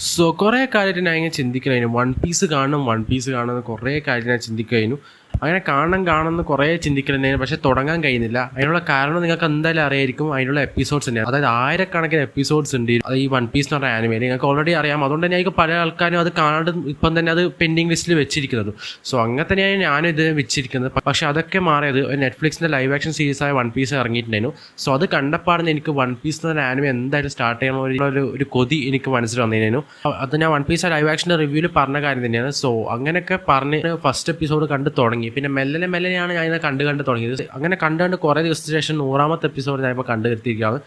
So കുറേ കാര്യമായിട്ട് ഞാൻ ഇങ്ങനെ ചിന്തിക്കണേനു വൺ പീസ് കാണണം കുറേ കാര്യം ഞാൻ ചിന്തിക്കുന്നു. അങ്ങനെ കാണുന്ന കുറേ ചിന്തിക്കലുണ്ടായിരുന്നു. പക്ഷേ തുടങ്ങാൻ കഴിയുന്നില്ല. അതിനുള്ള കാരണം നിങ്ങൾക്ക് എന്തായാലും അറിയായിരിക്കും. അതിനുള്ള എപ്പിസോഡ്സ് തന്നെയാണ്. അതായത് ആയിരക്കണക്കിന് എപ്പിസോഡ്സ് ഉണ്ട് അത് ഈ വൺ പീസ് എന്ന് പറഞ്ഞ ആനിമയിൽ. നിങ്ങൾക്ക് ഓൾറെഡി അറിയാം. അതുകൊണ്ട് തന്നെ എനിക്ക് പല ആൾക്കാരും അത് കാണാണ്ട് ഇപ്പം തന്നെ അത് പെൻഡിങ് ലിസ്റ്റിൽ വെച്ചിരിക്കുന്നത്. സോ അങ്ങനെ തന്നെയാണ് ഞാനും ഇത് വെച്ചിരിക്കുന്നത്. പക്ഷേ അതൊക്കെ മാറിയത് നെറ്റ്ഫ്ലിക്സിൻ്റെ ലൈവ് ആക്ഷൻ സീരീസായ വൺ പീസ് ഇറങ്ങിയിട്ടുണ്ടായിരുന്നു. സോ അത് കണ്ടപ്പാടുന്ന എനിക്ക് വൺ പീസ് എന്ന് പറഞ്ഞ ആനിമ എന്തായാലും സ്റ്റാർട്ട് ചെയ്യാനുള്ള ഒരു കൊതി എനിക്ക് മനസ്സിൽ വന്നിരുന്നു. അത് ഞാൻ വൺ പീസ് ലൈവ് ആക്ഷൻ്റെ റിവ്യൂവിൽ പറഞ്ഞ കാര്യം തന്നെയാണ്. സോ അങ്ങനെയൊക്കെ പറഞ്ഞ് ഫസ്റ്റ് എപ്പിസോഡ് കണ്ട് തുടങ്ങി. പിന്നെ മെല്ലനെയാണ് ഞാൻ ഇതിനെ കണ്ട് തുടങ്ങിയത്. അങ്ങനെ കണ്ട് കുറേ ദിവസത്തിന് ശേഷം 100ാമത്തെ എപ്പിസോഡ് ഞാനിപ്പോൾ കണ്ടെത്തിയിരിക്കുകയാണ്.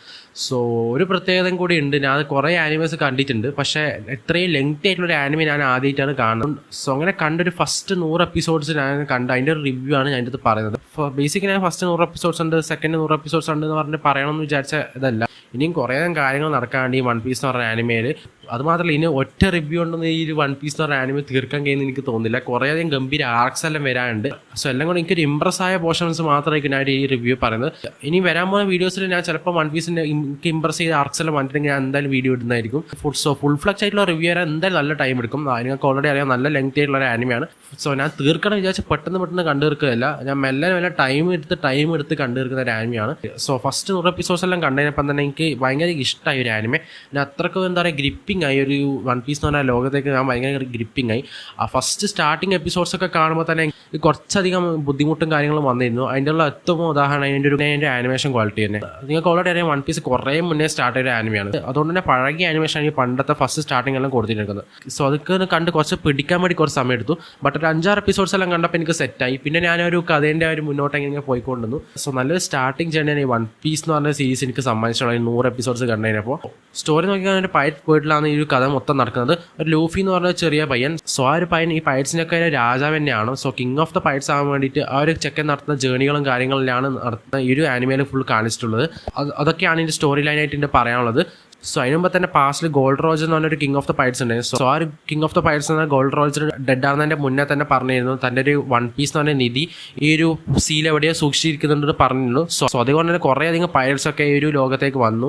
സോ ഒരു പ്രത്യേകതയും കൂടി ഉണ്ട്. ഞാൻ അത് കുറേ ആനിമേഴ്സ് കണ്ടിട്ടുണ്ട്. പക്ഷേ ഇത്രയും ലെങ്തി ആയിട്ടുള്ളൊരു ആനിമ ഞാൻ ആദ്യമായിട്ടാണ് കാണുന്നത്. സോ അങ്ങനെ കണ്ടൊരു ഫസ്റ്റ് 100 എപ്പിസോഡ്സ് ഞാൻ കണ്ട് അതിൻ്റെ ഒരു റിവ്യൂ ആണ് ഞാൻ ഇത് പറയുന്നത്. ബേസിക്കലി ഞാൻ ഫസ്റ്റ് 100 എപ്പിസോഡ്സ് ഉണ്ട്, സെക്കൻഡ് 100 എപ്പിസോഡ്സ് ഉണ്ട് എന്ന് പറഞ്ഞിട്ട് പറയണമെന്ന് വിചാരിച്ച ഇതല്ല. ഇനിയും കുറേ കാര്യങ്ങൾ നടക്കാണ്ട് ഈ വൺ പീസ് എന്ന് പറഞ്ഞ ആനിമയിൽ. അതുമാത്രമല്ല ഇനി ഒറ്റ റിവ്യൂ ഉണ്ടെന്ന് ഈ ഒരു വൺ പീസ് എന്ന് പറഞ്ഞ ആനിമ തീർക്കാൻ കഴിയുമെന്ന് എനിക്ക് തോന്നുന്നില്ല. കുറേയധികം ഗംഭീര ആർക്സ് എല്ലാം വരാനുണ്ട്. സോ എല്ലാം കൂടെ എനിക്കൊരു ഇംപ്രസ് ആയ പോർഷൻസ് മാത്രമായിരിക്കും ഞാൻ ഈ റിവ്യൂ പറയുന്നത്. ഇനി വരാൻ പോകുന്ന വീഡിയോസിൽ ഞാൻ ചിലപ്പോൾ വൺ പീസിൻ്റെ എനിക്ക് ഇംപ്രസ് ചെയ്ത ആർക്സ് എല്ലാം വന്നിട്ടുണ്ടെങ്കിൽ ഞാൻ എന്തായാലും വീഡിയോ ഇടുന്നതായിരിക്കും. സോ ഫുൾ ഫ്ലക്സ് ആയിട്ടുള്ള റിവ്യൂ വരാൻ എന്തായാലും നല്ല ടൈം എടുക്കും. നിങ്ങൾക്ക് ഓൾറെഡി അറിയാം നല്ല ലെങ്ത് ആയിട്ടുള്ള ഒരു ആനിമയാണ്. സോ ഞാൻ തീർക്കണം വിചാരിച്ച് പെട്ടെന്ന് കണ്ടു തീർക്കുകയല്ല. ഞാൻ മെല്ലെ ടൈം എടുത്ത് കണ്ടു തീർക്കുന്ന ഒരു ആനിമയാണ്. സോ ഫസ്റ്റ് 100 എപ്പിസോഡ്സ് എല്ലാം കണ്ടതിനപ്പം തന്നെ എനിക്ക് ഭയങ്കര ഇഷ്ടമായി ഒരു ആനിമ. ഞാൻ അത്രക്കും എന്താ പറയുക ഗ്രിപ്പിംഗ് ആയി. ഒരു വൺ പീസ് എന്ന് പറഞ്ഞ ലോകത്തേക്ക് ഞാൻ ഭയങ്കര ഗ്രിപ്പിംഗ് ആയി. ആ ഫസ്റ്റ് സ്റ്റാർട്ടിങ് എപ്പിസോഡ്സ് ഒക്കെ കാണുമ്പോൾ തന്നെ കുറച്ചധികം ബുദ്ധിമുട്ടും കാര്യങ്ങളും വന്നിരുന്നു. അതിൻ്റെ ഉള്ള ഏറ്റവും ഉദാഹരണം അതിൻ്റെ ആനിമേഷൻ ക്വാളിറ്റി തന്നെ. നിങ്ങൾക്ക് ഓൾറെഡി അറിയാം വൺ പീസ് കുറേ മുന്നേ സ്റ്റാർട്ട് ചെയ്ത ആനിമയാണ്. അതുകൊണ്ട് തന്നെ പഴകിയ ആനിമേഷൻ ഈ പണ്ടത്തെ ഫസ്റ്റ് സ്റ്റാർട്ടിംഗ് എല്ലാം കൊടുത്തിരിക്കുന്നത്. സോ അതൊക്കെ കണ്ട് കുറച്ച് പിടിക്കാൻ വേണ്ടി കുറച്ച് സമയം എടുത്തു. ബട്ട് ഒരു 5-6 എപ്പിസോഡ്സ് എല്ലാം കണ്ടപ്പോൾ എനിക്ക് സെറ്റായി. പിന്നെ ഞാനൊരു കഥേൻ്റെ ഒരു മുന്നോട്ട് ഇങ്ങനെ പോയിക്കൊണ്ടിരുന്നു. സോ നല്ലൊരു സ്റ്റാർട്ടിങ് ജേർണിയാണ് ഈ വൺ പീസ് എന്ന് പറഞ്ഞ സീരീസ് എനിക്ക് സമ്മാനിച്ചുള്ള 100 എപ്പിസോഡ്സ് കണ്ടതിനപ്പോൾ. സ്റ്റോറി നോക്കിയാൽ ഒരു പൈറ്റ് വേൾഡിലാണ് ഈ ഒരു കഥ മൊത്തം നടക്കുന്നത്. ഒരു ലൂഫി എന്ന് പറഞ്ഞ ചെറിയ പയ്യൻ. സോ ആ ഒരു പയ്യൻ ഈ പൈറ്റ്സിനൊക്കെ രാജാവ് തന്നെയാണ്. സോ കിങ് ഓഫ് ദ പൈറ്റ്സ് ആകാൻ വേണ്ടിയിട്ട് ആ ഒരു ചെക്കൻ നടത്തുന്ന ജേണികളും കാര്യങ്ങളിലാണ് നടത്തുന്ന ഈ ഒരു ആനിമയിൽ ഫുൾ കാണിച്ചിട്ടുള്ളത്. അതൊക്കെയാണ് ഇതിൻ്റെ സ്റ്റോറി ലൈനായിട്ട് ഇതിൻ്റെ പറയാനുള്ളത്. സോ അതിന് മുമ്പ് തന്നെ പാസ്റ്റിൽ ഗോൾഡ് റോജർ എന്ന് പറഞ്ഞൊരു കിങ് ഓഫ് ദ പൈറ്റ്സ് ഉണ്ട്. സോ ആ ഒരു കിങ് ഓഫ് ദ പൈറ്റ്സ് എന്ന ഗോൾഡ് റോജർ ഡെഡ് ആവുന്നതിൻ്റെ മുന്നേ തന്നെ പറഞ്ഞിരുന്നു തൻ്റെ ഒരു വൺ പീസ് എന്ന് പറഞ്ഞ നിധി ഈ ഒരു സീൽ എവിടെയോ സൂക്ഷിച്ചിരിക്കുന്നുണ്ടെന്ന് പറഞ്ഞിരുന്നു. സോ അതുകൊണ്ട് തന്നെ കുറേയധികം പൈററ്റ്സ് ഒക്കെ ഈ ഒരു ലോകത്തേക്ക് വന്നു.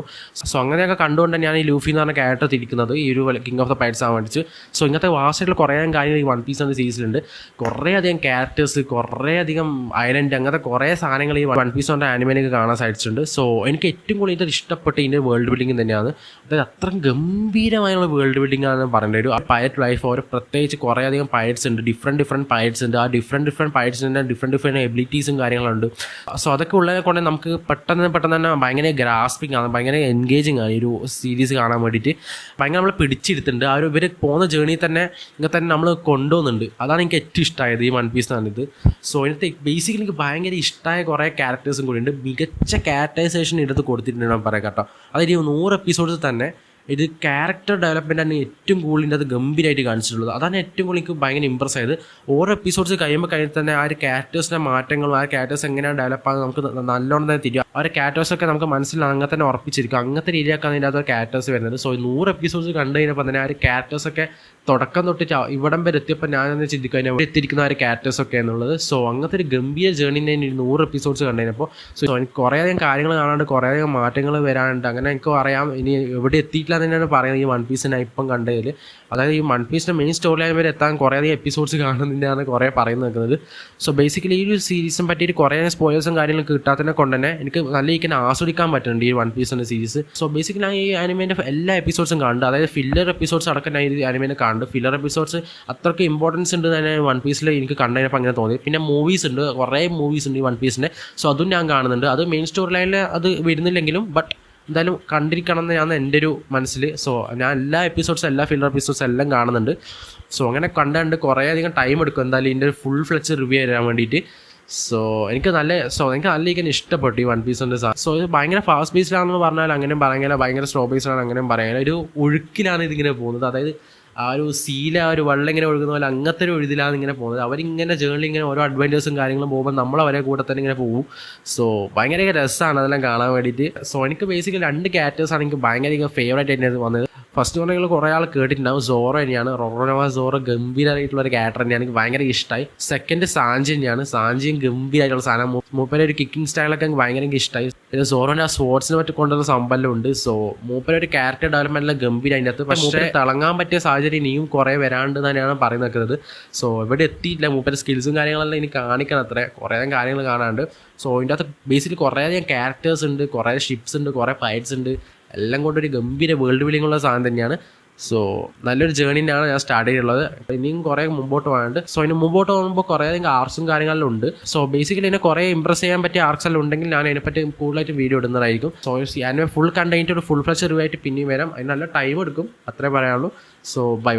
സോ അങ്ങനെയൊക്കെ കണ്ടുകൊണ്ട് ഞാൻ ഈ ലൂഫി എന്ന് പറഞ്ഞ ക്യാരക്ടർ തിരിക്കുന്നത് ഈ ഒരു കിങ് ഓഫ് ദ പൈററ്റ്സ് ആവാൻ വേണ്ടിച്ച്. സോ ഇങ്ങനത്തെ വാസ്റ്റായിട്ടുള്ള കുറേ കാര്യങ്ങൾ ഈ വൺ പീസ് എന്ന സീരീസിലുണ്ട്. കുറേയധികം ക്യാരക്ടേഴ്സ്, കുറേയധികം ഐലൻഡ്, അങ്ങനത്തെ കുറേ സാധനങ്ങൾ ഈ വൺ പീസ് എന്ന ആനിമയിലേക്ക് കാണാൻ സാധിച്ചിട്ടുണ്ട്. സോ എനിക്ക് ഏറ്റവും കൂടുതൽ ഇഷ്ടപ്പെട്ട ഇതിൻ്റെ വേൾഡ് ബിൽഡിംഗ് തന്നെയാണ്. അതായത് അത്ര ഗംഭീരമായുള്ള വേൾഡ് ബിൽഡിംഗ് ആണ് പറയേണ്ടത്. ഒരു പൈററ്റ് ലൈഫ് ഓരോ പ്രത്യേകിച്ച് കുറേയധികം പൈററ്റ്സ് ഉണ്ട്, ഡിഫറെൻറ്റ് പൈററ്റ്സ് ഉണ്ട്. ആ ഡിഫറെൻറ്റ് പൈററ്റ്സിൻ്റെ ഡിഫറെൻറ്റ് എബിലിറ്റീസും കാര്യങ്ങളുണ്ട്. സോ അതൊക്കെ ഉള്ളതിനെ കൊണ്ട് നമുക്ക് പെട്ടെന്ന് തന്നെ ഭയങ്കര ഗ്രാസ്പിംഗ് ആണ്, ഭയങ്കര എൻഗേജിങ് ആണ് ഈ ഒരു സീരീസ് കാണാൻ വേണ്ടിയിട്ട്. ഭയങ്കര നമ്മൾ പിടിച്ചിരുത്തുന്നുണ്ട്. ആ ഒരു ഇവർ പോകുന്ന ജേർണിയിൽ തന്നെ ഇങ്ങനെ തന്നെ നമ്മൾ കൊണ്ടുപോകുന്നുണ്ട്. അതാണ് എനിക്ക് ഏറ്റവും ഇഷ്ടമായത് ഈ വൺ പീസ് എന്നാണിത്. സോ ഇതിനകത്ത് ബേസിക്കലി എനിക്ക് ഭയങ്കര ഇഷ്ടമായ കുറേ ക്യാരക്ടേഴ്സും കൂടി ഉണ്ട്. മികച്ച ക്യാരക്ടറൈസേഷൻ എടുത്ത് കൊടുത്തിട്ടുണ്ട് ഞാൻ പറയാം കേട്ടോ. അതായത് 100 എപ്പിസോഡ്സ് തന്നെ ഇത് ക്യാരക്ടർ ഡെവലപ്മെൻറ്റാണ് ഏറ്റവും കൂടുതൽ അത് ഗംഭീരമായിട്ട് കാണിച്ചിട്ടുള്ളത്. അതാണ് ഏറ്റവും കൂടുതൽ എനിക്ക് ഭയങ്കര ഇമ്പ്രസ് ആയത്. ഓരോ എപ്പിസോഡ്സ് കഴിയുമ്പോൾ തന്നെ ആ ഒരു ക്യാരക്ടേഴ്സിൻ്റെ മാറ്റങ്ങളും ആ ക്യാരക്ടേഴ്സ് എങ്ങനെയാണ് ഡെവലപ്പ് ആകുന്നത് നമുക്ക് നല്ലോണം തന്നെ തിരിയും. ആ ഒരു ക്യാരക്ടേഴ്സൊക്കെ നമുക്ക് മനസ്സിൽ അങ്ങനെ തന്നെ ഉറപ്പിച്ചിരിക്കും. അങ്ങനത്തെ രീതിയാക്കാണ് ഇതിൻ്റെ അകത്ത് ക്യാരക്ടേഴ്സ് വരുന്നത്. സോ 100 എപ്പിസോഡ്സ് കണ്ടു കഴിഞ്ഞപ്പോൾ തന്നെ ആ ഒരു ക്യാരക്ടേഴ്സൊക്കെ തുടക്കം തൊട്ടിട്ട് ഇവിടം വരെ എത്തിയപ്പോൾ ഞാനൊന്ന് ചിന്തിക്കും അതിനെ എത്തിയിരിക്കുന്ന ആ ഒരു ക്യാരക്ടേഴ്സൊക്കെ എന്നുള്ളത്. സോ അങ്ങനത്തെ ഒരു ഗംഭീര ജേർണിനെ 100 എപ്പിസോഡ്സ് കണ്ടുകഴിഞ്ഞപ്പോൾ സോ എനിക്ക് കുറേയധികം കാര്യങ്ങൾ കാണാണ്ട്, കുറേയധികം മാറ്റങ്ങൾ വരാനുണ്ട്. അങ്ങനെ എനിക്ക് അറിയാം ഇനി എവിടെ എത്തിയിട്ടില്ല തന്നെയാണ് പറയുന്നത് ഈ വൺ പീസിനെ ഇപ്പം കണ്ടതിൽ. അതായത് ഈ വൺ പീസിൻ്റെ മെയിൻ സ്റ്റോറി ലൈൻ വരെ എത്താൻ കുറേയധികം എപ്പിസോഡ്സ് കാണുന്നതിൻ്റെയാണ് കുറേ പറയുന്നത് നിൽക്കുന്നത്. സോ ബേസിക്കലി ഈ ഒരു സീരീസിനെ പറ്റിയിട്ട് കുറേ സ്പോയിലേഴ്സും കാര്യങ്ങളും കിട്ടാത്തതിനെ കൊണ്ട് തന്നെ എനിക്ക് നല്ല രീതിക്ക് ആസ്വദിക്കാൻ പറ്റുന്നുണ്ട് ഈ വൺ പീസിൻ്റെ സീരീസ്. സോ ബേസിക്കലി ഞാൻ ഈ ആനിമേൻ്റെ എല്ലാ എപ്പിസോഡ്സും കാണുന്നുണ്ട്. അതായത് ഫില്ലർ എപ്പിസോഡ്സ് അടക്കം ഞാൻ ഈ ആനിമേനെ കാണുന്നുണ്ട്. ഫില്ലർ എപ്പിസോഡ്സ് അത്രയ്ക്ക് ഇമ്പോർട്ടൻസ് ഉണ്ട് തന്നെ വൺ പീസിൽ എനിക്ക് കണ്ടതിനപ്പോൾ അങ്ങനെ തോന്നി. പിന്നെ മൂവീസ് ഉണ്ട്, കുറേ മൂവീസ് ഉണ്ട് ഈ വൺ പീസിൻ്റെ. സോ അതും ഞാൻ കാണുന്നുണ്ട്. അത് മെയിൻ സ്റ്റോറി ലൈനിൽ അത് വരുന്നില്ലെങ്കിലും ബട്ട് എന്തായാലും കണ്ടിരിക്കണം എന്നാണ് എൻ്റെ ഒരു മനസ്സിൽ. സോ ഞാൻ എല്ലാ ഫില്ലർ എപ്പിസോഡ്സ് എല്ലാം കാണുന്നുണ്ട്. സോ അങ്ങനെ കണ്ടുകൊണ്ട് കുറേയധികം ടൈം എടുക്കും എന്തായാലും ഇതിൻ്റെ ഒരു ഫുൾ ഫ്ലെച്ച് റിവ്യൂ തരാൻ വേണ്ടിയിട്ട്. സോ എനിക്ക് നല്ല രീതിക്ക് ഇഷ്ടപ്പെട്ടു ഈ വൺ പീസിൻ്റെ സോ ഇത് ഭയങ്കര ഫാസ്റ്റ് ബേസ്ഡാണെന്ന് പറഞ്ഞാൽ അങ്ങനെയും പറയാനില്ല, ഭയങ്കര സ്ലോ ബേസ്ഡാണ് അങ്ങനെയും പറയാനില്ല. ഒരു ഒഴുക്കിലാണ് ഇതിങ്ങനെ പോകുന്നത്. അതായത് ആ ഒരു സീല ആ ഒരു വെള്ളം ഇങ്ങനെ ഒഴുകുന്ന പോലെ അങ്ങനത്തെ ഒരു ഒഴുതിലാണ് ഇങ്ങനെ പോകുന്നത്. അവരിങ്ങനെ ജേർണി ഇങ്ങനെ ഓരോ അഡ്വഞ്ചേഴ്സും കാര്യങ്ങളും പോകുമ്പോൾ നമ്മൾ അവരെ കൂടെ തന്നെ ഇങ്ങനെ പോകും. സോ ഭയങ്കര രസമാണ് അതെല്ലാം കാണാൻ വേണ്ടിയിട്ട്. സോ എനിക്ക് ബേസിക്കലി 2 ക്യാരക്ടേഴ്സാണ് എനിക്ക് ഭയങ്കര ഫേവറേറ്റ് ആയിട്ട് വന്നത്. ഫസ്റ്റ് വൺ നിങ്ങൾ കുറേ ആൾ കേട്ടിട്ടുണ്ടാവും, സോറോ തന്നെയാണ്. റോറോനോവ സോറോ ഗംഭീരമായിട്ടുള്ള ഒരു ക്യാരക്ടർ തന്നെയാണ്, എനിക്ക് ഭയങ്കര ഇഷ്ടമായി. സെക്കൻഡ് സാഞ്ചി തന്നെയാണ്. സാഞ്ചിയും ഗംഭീരമായിട്ടുള്ള സാധനം, മൂപ്പരെ ഒരു കിക്കിംഗ് സ്റ്റൈലൊക്കെ എനിക്ക് ഭയങ്കര ഇഷ്ടമായി. പിന്നെ സോറോൻ്റെ ആ സ്പോർട്സിനെ പറ്റി കൊണ്ടുവന്ന സംഭവം ഉണ്ട്. സോ മൂപ്പര ഒരു ക്യാരക്ടർ ഡെവലപ്മെന്റിലെ ഗംഭീര അതിൻ്റെ അകത്ത്. പക്ഷേ തിളങ്ങാൻ പറ്റിയ സാഹചര്യം ഇനിയും കുറേ വരാണ്ട് തന്നെയാണ് പറയുന്നത്. സോ ഇവിടെ എത്തിയിട്ടില്ല, മൂപ്പര സ്കിൽസും കാര്യങ്ങളെല്ലാം ഇനി കാണിക്കണം, അത്ര കുറേ കാര്യങ്ങൾ കാണാനുണ്ട്. സോ ഇതിൻ്റെ അകത്ത് ബേസിക്കലി കുറേയധികം ക്യാരക്ടേഴ്സ് ഉണ്ട്, കുറേ ഷിപ്സ് ഉണ്ട്, കുറേ ഫൈറ്റ്സ് ഉണ്ട്, എല്ലാം കൊണ്ടൊരു ഗംഭീര വേൾഡ് ബിൽഡിംഗ് ഉള്ള സാധനം തന്നെയാണ്. സോ നല്ലൊരു ജേർണിനാണ് ഞാൻ സ്റ്റാർട്ട് ചെയ്തിട്ടുള്ളത്. ഇനിയും കുറേ മുമ്പോട്ട് പോകാനുണ്ട്. സോ ഇതിന് മുമ്പോട്ട് പോകുമ്പോൾ കുറേയധികം ആർട്സും കാര്യങ്ങളിലും ഉണ്ട്. സോ ബേസിക്കലി ഇതിനെ കുറേ ഇംപ്രസ് ചെയ്യാൻ പറ്റിയ ആർട്സ് എല്ലാം ഉണ്ടെങ്കിൽ ഞാൻ അതിനെപ്പറ്റി കൂടുതലായിട്ട് വീഡിയോ ഇടുന്നതായിരിക്കും. സോ ഞാൻ ഫുൾ കണ്ടതിൻ്റെ ഒരു ഫുൾ ഫ്ലഷ് റിവ്യൂ ആയിട്ട് പിന്നെയും വരാം. അതിന് നല്ല ടൈം എടുക്കും, അത്രേ പറയാനുള്ളൂ. So by.